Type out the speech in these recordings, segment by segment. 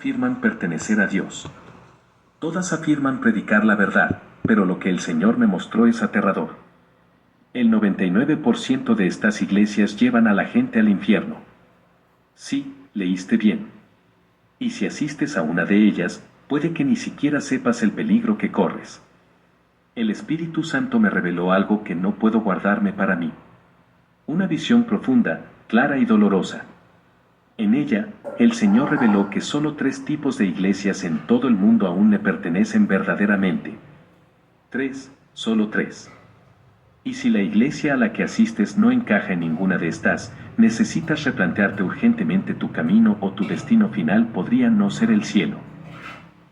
afirman pertenecer a Dios. Todas afirman predicar la verdad, pero lo que el Señor me mostró es aterrador. El 99% de estas iglesias llevan a la gente al infierno. Sí, leíste bien. Y si asistes a una de ellas, puede que ni siquiera sepas el peligro que corres. El Espíritu Santo me reveló algo que no puedo guardarme para mí. Una visión profunda, clara y dolorosa. En ella, el Señor reveló que solo 3 tipos de iglesias en todo el mundo aún le pertenecen verdaderamente. 3, solo 3. Y si la iglesia a la que asistes no encaja en ninguna de estas, necesitas replantearte urgentemente tu camino o tu destino final podría no ser el cielo.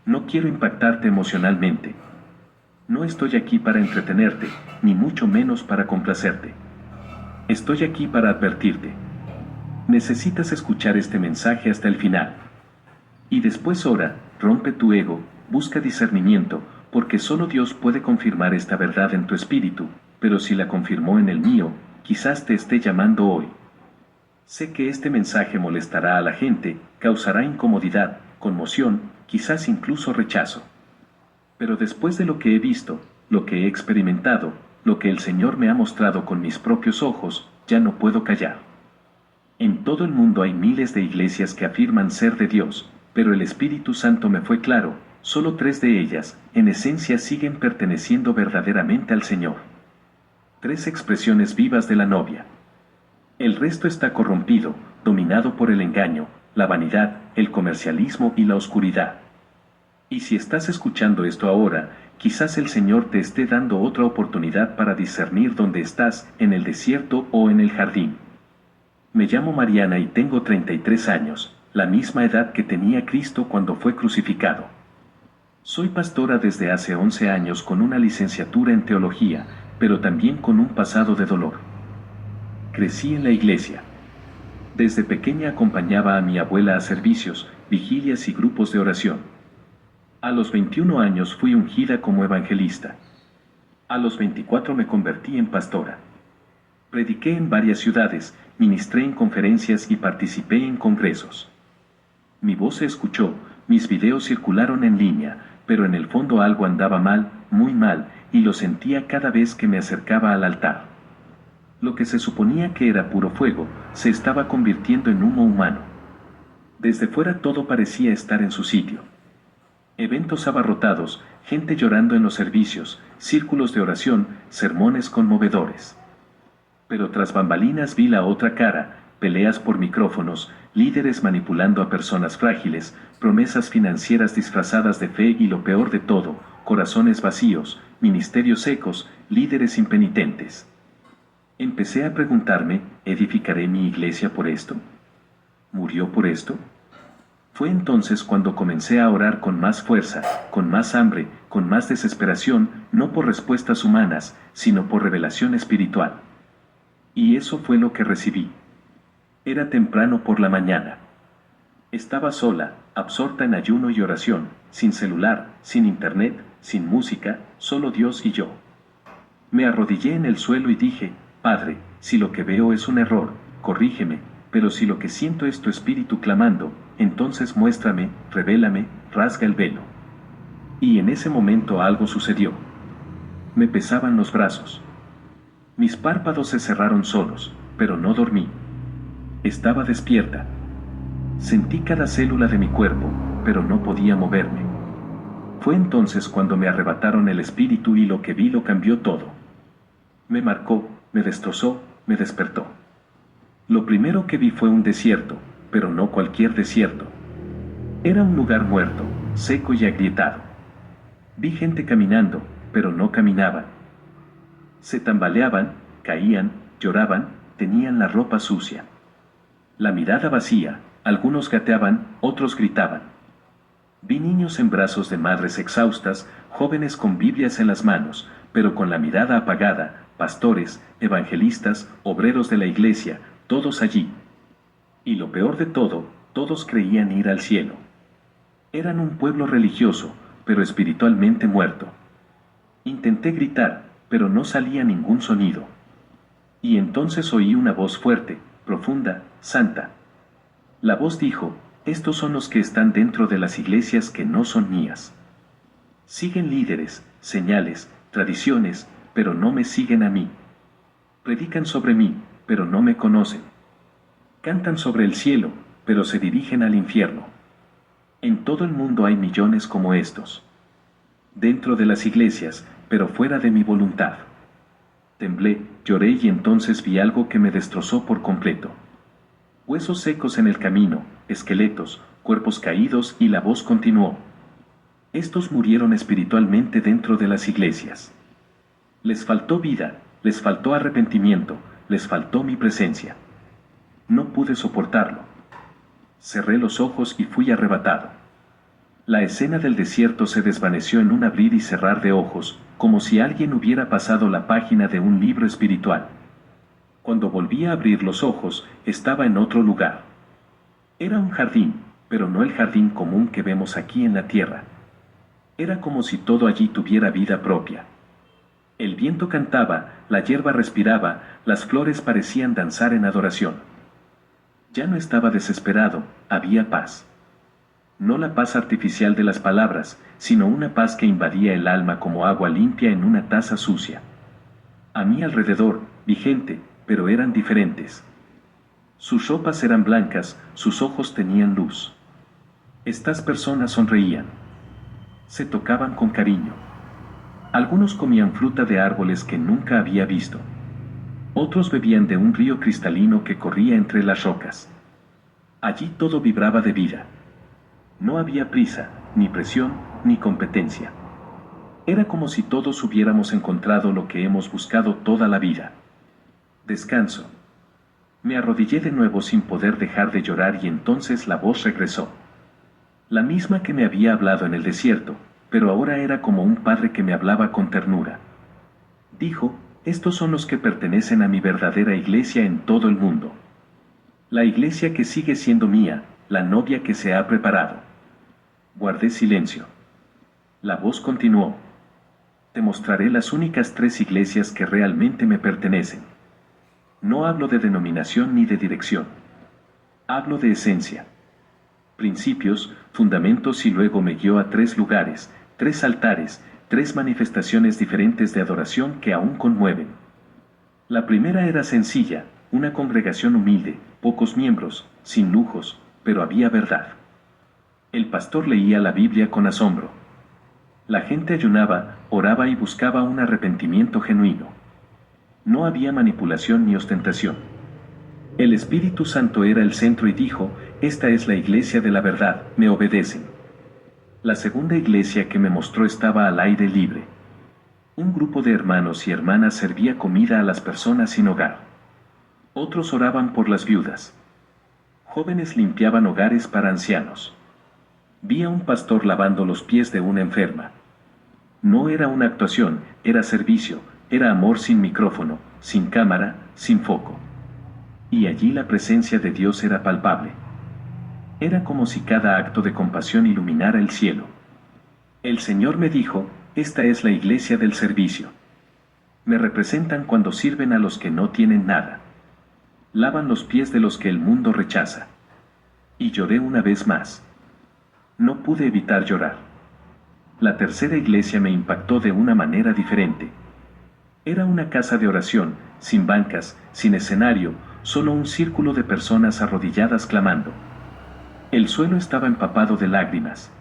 No quiero impactarte emocionalmente. No estoy aquí para entretenerte, ni mucho menos para complacerte. Estoy aquí para advertirte. Necesitas escuchar este mensaje hasta el final. Y después ora, rompe tu ego, busca discernimiento, porque solo Dios puede confirmar esta verdad en tu espíritu, pero si la confirmó en el mío, quizás te esté llamando hoy. Sé que este mensaje molestará a la gente, causará incomodidad, conmoción, quizás incluso rechazo. Pero después de lo que he visto, lo que he experimentado, lo que el Señor me ha mostrado con mis propios ojos, ya no puedo callar. En todo el mundo hay miles de iglesias que afirman ser de Dios, pero el Espíritu Santo me fue claro, solo 3 de ellas, en esencia siguen perteneciendo verdaderamente al Señor. 3 expresiones vivas de la novia. El resto está corrompido, dominado por el engaño, la vanidad, el comercialismo y la oscuridad. Y si estás escuchando esto ahora, quizás el Señor te esté dando otra oportunidad para discernir dónde estás, en el desierto o en el jardín. Me llamo Mariana y tengo 33 años, la misma edad que tenía Cristo cuando fue crucificado. Soy pastora desde hace 11 años con una licenciatura en teología, pero también con un pasado de dolor. Crecí en la iglesia. Desde pequeña acompañaba a mi abuela a servicios, vigilias y grupos de oración. A los 21 años fui ungida como evangelista. A los 24 me convertí en pastora. Prediqué en varias ciudades, ministré en conferencias y participé en congresos. Mi voz se escuchó, mis videos circularon en línea, pero en el fondo algo andaba mal, muy mal, y lo sentía cada vez que me acercaba al altar. Lo que se suponía que era puro fuego, se estaba convirtiendo en humo humano. Desde fuera todo parecía estar en su sitio. Eventos abarrotados, gente llorando en los servicios, círculos de oración, sermones conmovedores. Pero tras bambalinas vi la otra cara, peleas por micrófonos, líderes manipulando a personas frágiles, promesas financieras disfrazadas de fe y lo peor de todo, corazones vacíos, ministerios secos, líderes impenitentes. Empecé a preguntarme, ¿edificaré mi iglesia por esto? ¿Murió por esto? Fue entonces cuando comencé a orar con más fuerza, con más hambre, con más desesperación, no por respuestas humanas, sino por revelación espiritual. Y eso fue lo que recibí. Era temprano por la mañana. Estaba sola, absorta en ayuno y oración, sin celular, sin internet, sin música, solo Dios y yo. Me arrodillé en el suelo y dije, Padre, si lo que veo es un error, corrígeme, pero si lo que siento es tu espíritu clamando, entonces muéstrame, revélame, rasga el velo. Y en ese momento algo sucedió. Me pesaban los brazos. Mis párpados se cerraron solos, pero no dormí. Estaba despierta. Sentí cada célula de mi cuerpo, pero no podía moverme. Fue entonces cuando me arrebataron el espíritu y lo que vi lo cambió todo. Me marcó, me destrozó, me despertó. Lo primero que vi fue un desierto, pero no cualquier desierto. Era un lugar muerto, seco y agrietado. Vi gente caminando, pero no caminaban. Se tambaleaban, caían, lloraban, tenían la ropa sucia. La mirada vacía, algunos gateaban, otros gritaban. Vi niños en brazos de madres exhaustas, jóvenes con Biblias en las manos, pero con la mirada apagada, pastores, evangelistas, obreros de la iglesia, todos allí. Y lo peor de todo, todos creían ir al cielo. Eran un pueblo religioso, pero espiritualmente muerto. Intenté gritar, pero no salía ningún sonido. Y entonces oí una voz fuerte, profunda, santa. La voz dijo, Estos son los que están dentro de las iglesias que no son mías. Siguen líderes, señales, tradiciones, pero no me siguen a mí. Predican sobre mí, pero no me conocen. Cantan sobre el cielo, pero se dirigen al infierno. En todo el mundo hay millones como estos. Dentro de las iglesias, pero fuera de mi voluntad. Temblé, lloré y entonces vi algo que me destrozó por completo. Huesos secos en el camino, esqueletos, cuerpos caídos y la voz continuó. Estos murieron espiritualmente dentro de las iglesias. Les faltó vida, les faltó arrepentimiento, les faltó mi presencia. No pude soportarlo. Cerré los ojos y fui arrebatado. La escena del desierto se desvaneció en un abrir y cerrar de ojos, como si alguien hubiera pasado la página de un libro espiritual. Cuando volví a abrir los ojos, estaba en otro lugar. Era un jardín, pero no el jardín común que vemos aquí en la tierra. Era como si todo allí tuviera vida propia. El viento cantaba, la hierba respiraba, las flores parecían danzar en adoración. Ya no estaba desesperado, había paz. No la paz artificial de las palabras, sino una paz que invadía el alma como agua limpia en una taza sucia. A mi alrededor, vi gente, pero eran diferentes. Sus ropas eran blancas, sus ojos tenían luz. Estas personas sonreían. Se tocaban con cariño. Algunos comían fruta de árboles que nunca había visto. Otros bebían de un río cristalino que corría entre las rocas. Allí todo vibraba de vida. No había prisa, ni presión, ni competencia. Era como si todos hubiéramos encontrado lo que hemos buscado toda la vida. Descanso. Me arrodillé de nuevo sin poder dejar de llorar y entonces la voz regresó. La misma que me había hablado en el desierto, pero ahora era como un padre que me hablaba con ternura. Dijo, estos son los que pertenecen a mi verdadera iglesia en todo el mundo. La iglesia que sigue siendo mía, la novia que se ha preparado. Guardé silencio. La voz continuó. Te mostraré las únicas 3 iglesias que realmente me pertenecen. No hablo de denominación ni de dirección. Hablo de esencia. Principios, fundamentos y luego me guió a 3 lugares, 3 altares, 3 manifestaciones diferentes de adoración que aún conmueven. La primera era sencilla, una congregación humilde, pocos miembros, sin lujos, pero había verdad. El pastor leía la Biblia con asombro. La gente ayunaba, oraba y buscaba un arrepentimiento genuino. No había manipulación ni ostentación. El Espíritu Santo era el centro y dijo, esta es la iglesia de la verdad, me obedecen. La segunda iglesia que me mostró estaba al aire libre. Un grupo de hermanos y hermanas servía comida a las personas sin hogar. Otros oraban por las viudas. Jóvenes limpiaban hogares para ancianos. Vi a un pastor lavando los pies de una enferma. No era una actuación, era servicio, era amor sin micrófono, sin cámara, sin foco. Y allí la presencia de Dios era palpable. Era como si cada acto de compasión iluminara el cielo. El Señor me dijo, esta es la iglesia del servicio. Me representan cuando sirven a los que no tienen nada. Lavan los pies de los que el mundo rechaza. Y lloré una vez más. No pude evitar llorar. La tercera iglesia me impactó de una manera diferente. Era una casa de oración, sin bancas, sin escenario, solo un círculo de personas arrodilladas clamando. El suelo estaba empapado de lágrimas.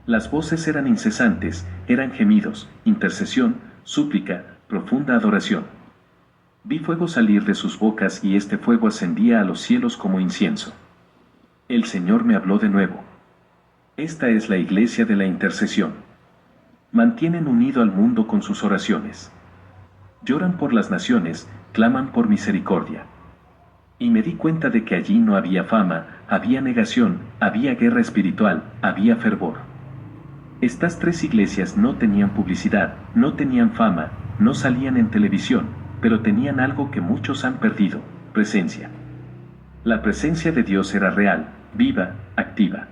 Las voces eran incesantes, eran gemidos, intercesión, súplica, profunda adoración. Vi fuego salir de sus bocas y este fuego ascendía a los cielos como incienso. El Señor me habló de nuevo. Esta es la iglesia de la intercesión. Mantienen unido al mundo con sus oraciones. Lloran por las naciones, claman por misericordia. Y me di cuenta de que allí no había fama, había negación, había guerra espiritual, había fervor. Estas 3 iglesias no tenían publicidad, no tenían fama, no salían en televisión, pero tenían algo que muchos han perdido, presencia. La presencia de Dios era real, viva, activa.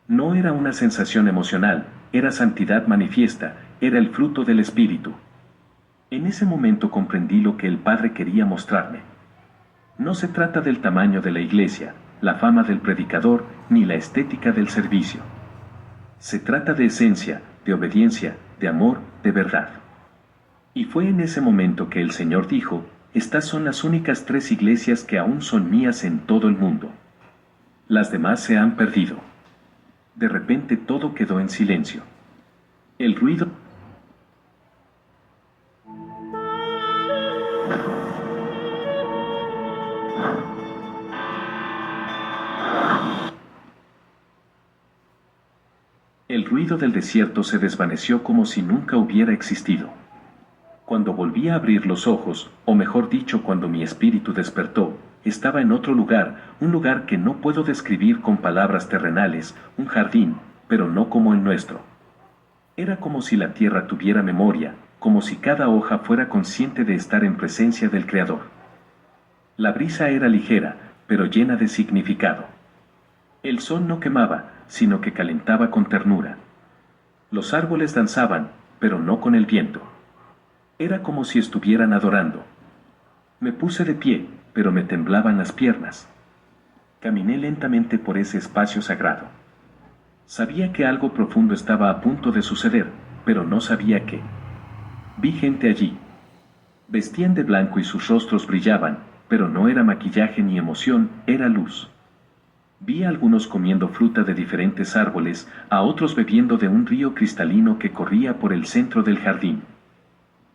No era una sensación emocional, era santidad manifiesta, era el fruto del Espíritu. En ese momento comprendí lo que el Padre quería mostrarme. No se trata del tamaño de la iglesia, la fama del predicador, ni la estética del servicio. Se trata de esencia, de obediencia, de amor, de verdad. Y fue en ese momento que el Señor dijo: estas son las únicas 3 iglesias que aún son mías en todo el mundo. Las demás se han perdido. De repente todo quedó en silencio. El ruido del desierto se desvaneció como si nunca hubiera existido. Cuando volví a abrir los ojos, o mejor dicho, cuando mi espíritu despertó, estaba en otro lugar, un lugar que no puedo describir con palabras terrenales, un jardín, pero no como el nuestro. Era como si la tierra tuviera memoria, como si cada hoja fuera consciente de estar en presencia del Creador. La brisa era ligera, pero llena de significado. El sol no quemaba, sino que calentaba con ternura. Los árboles danzaban, pero no con el viento. Era como si estuvieran adorando. Me puse de pie, pero me temblaban las piernas. Caminé lentamente por ese espacio sagrado. Sabía que algo profundo estaba a punto de suceder, pero no sabía qué. Vi gente allí. Vestían de blanco y sus rostros brillaban, pero no era maquillaje ni emoción, era luz. Vi a algunos comiendo fruta de diferentes árboles, a otros bebiendo de un río cristalino que corría por el centro del jardín.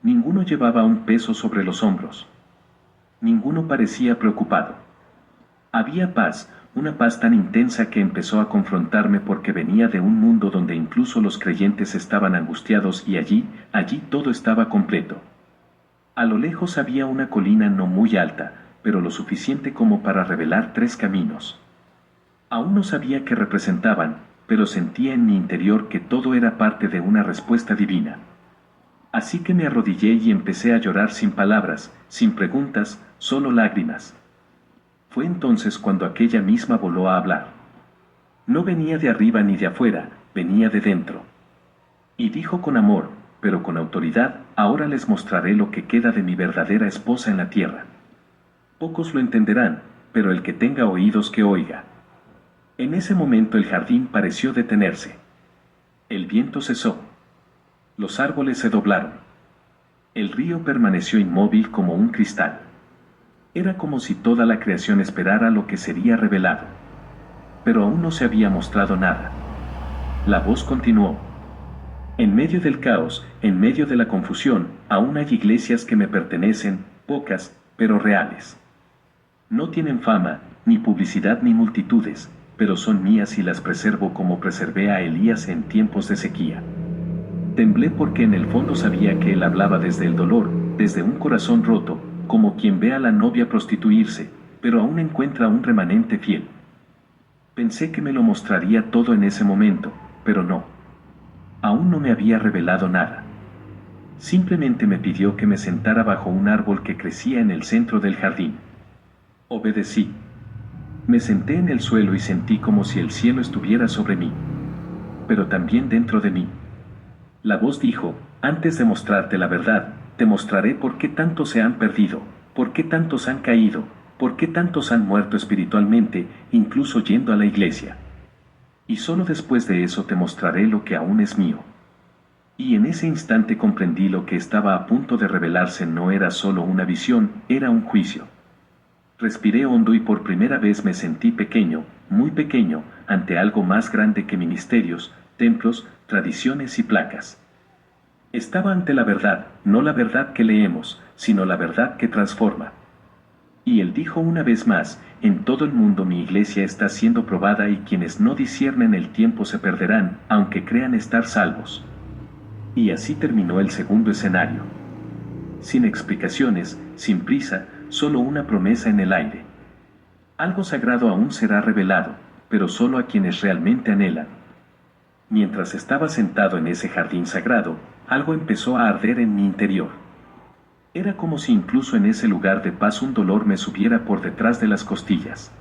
Ninguno llevaba un peso sobre los hombros. Ninguno parecía preocupado. Había paz, una paz tan intensa que empezó a confrontarme porque venía de un mundo donde incluso los creyentes estaban angustiados y allí todo estaba completo. A lo lejos había una colina no muy alta, pero lo suficiente como para revelar 3 caminos. Aún no sabía qué representaban, pero sentía en mi interior que todo era parte de una respuesta divina. Así que me arrodillé y empecé a llorar sin palabras, sin preguntas, solo lágrimas. Fue entonces cuando aquella misma voló a hablar. No venía de arriba ni de afuera, venía de dentro. Y dijo con amor, pero con autoridad: ahora les mostraré lo que queda de mi verdadera esposa en la tierra. Pocos lo entenderán, pero el que tenga oídos que oiga. En ese momento el jardín pareció detenerse. El viento cesó. Los árboles se doblaron. El río permaneció inmóvil como un cristal. Era como si toda la creación esperara lo que sería revelado. Pero aún no se había mostrado nada. La voz continuó. En medio del caos, en medio de la confusión, aún hay iglesias que me pertenecen, pocas, pero reales. No tienen fama, ni publicidad ni multitudes, pero son mías y las preservo como preservé a Elías en tiempos de sequía. Temblé porque en el fondo sabía que él hablaba desde el dolor, desde un corazón roto, como quien ve a la novia prostituirse, pero aún encuentra un remanente fiel. Pensé que me lo mostraría todo en ese momento, pero no. Aún no me había revelado nada. Simplemente me pidió que me sentara bajo un árbol que crecía en el centro del jardín. Obedecí. Me senté en el suelo y sentí como si el cielo estuviera sobre mí. Pero también dentro de mí. La voz dijo: antes de mostrarte la verdad, te mostraré por qué tantos se han perdido, por qué tantos han caído, por qué tantos han muerto espiritualmente, incluso yendo a la iglesia. Y solo después de eso te mostraré lo que aún es mío. Y en ese instante comprendí lo que estaba a punto de revelarse no era solo una visión, era un juicio. Respiré hondo y por primera vez me sentí pequeño, muy pequeño, ante algo más grande que ministerios, templos, tradiciones y placas. Estaba ante la verdad, no la verdad que leemos, sino la verdad que transforma. Y él dijo una vez más: en todo el mundo mi iglesia está siendo probada y quienes no disciernen el tiempo se perderán, aunque crean estar salvos. Y así terminó el segundo escenario. Sin explicaciones, sin prisa, solo una promesa en el aire. Algo sagrado aún será revelado, pero solo a quienes realmente anhelan. Mientras estaba sentado en ese jardín sagrado, algo empezó a arder en mi interior. Era como si incluso en ese lugar de paz un dolor me subiera por detrás de las costillas.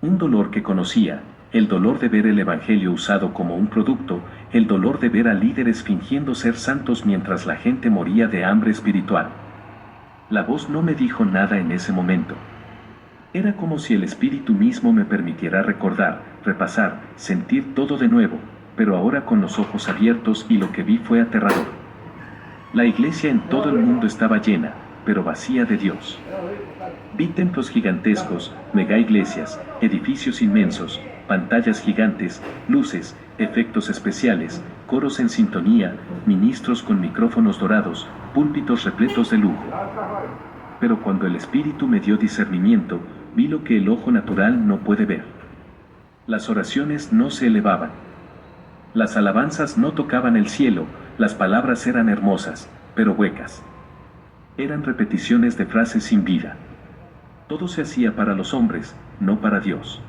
Un dolor que conocía, el dolor de ver el Evangelio usado como un producto, el dolor de ver a líderes fingiendo ser santos mientras la gente moría de hambre espiritual. La voz no me dijo nada en ese momento. Era como si el Espíritu mismo me permitiera recordar, repasar, sentir todo de nuevo, pero ahora con los ojos abiertos, y lo que vi fue aterrador. La iglesia en todo el mundo estaba llena, pero vacía de Dios. Vi templos gigantescos, mega iglesias, edificios inmensos, pantallas gigantes, luces, efectos especiales, coros en sintonía, ministros con micrófonos dorados, púlpitos repletos de lujo. Pero cuando el Espíritu me dio discernimiento, vi lo que el ojo natural no puede ver. Las oraciones no se elevaban. Las alabanzas no tocaban el cielo, las palabras eran hermosas, pero huecas. Eran repeticiones de frases sin vida. Todo se hacía para los hombres, no para Dios.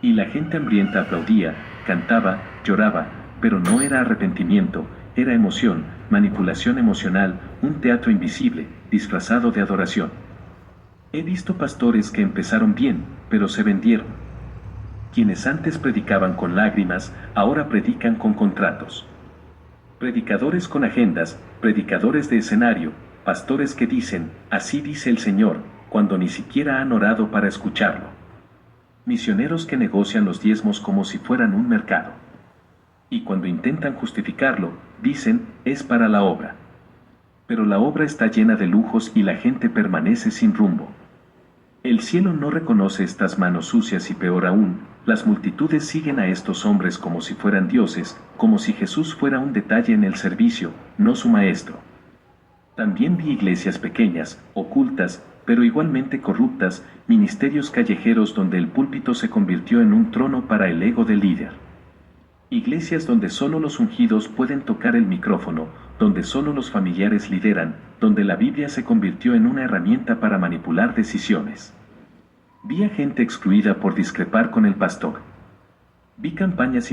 Y la gente hambrienta aplaudía, cantaba, lloraba, pero no era arrepentimiento, era emoción, manipulación emocional, un teatro invisible, disfrazado de adoración. He visto pastores que empezaron bien, pero se vendieron. Quienes antes predicaban con lágrimas, ahora predican con contratos. Predicadores con agendas, predicadores de escenario, pastores que dicen, así dice el Señor, cuando ni siquiera han orado para escucharlo. Misioneros que negocian los diezmos como si fueran un mercado. Y cuando intentan justificarlo, dicen, es para la obra. Pero la obra está llena de lujos y la gente permanece sin rumbo. El cielo no reconoce estas manos sucias y peor aún, las multitudes siguen a estos hombres como si fueran dioses, como si Jesús fuera un detalle en el servicio, no su maestro. También vi iglesias pequeñas, ocultas, pero igualmente corruptas, ministerios callejeros donde el púlpito se convirtió en un trono para el ego del líder. Iglesias donde solo los ungidos pueden tocar el micrófono, donde solo los familiares lideran, donde la Biblia se convirtió en una herramienta para manipular decisiones. Vi a gente excluida por discrepar con el pastor. Vi campañas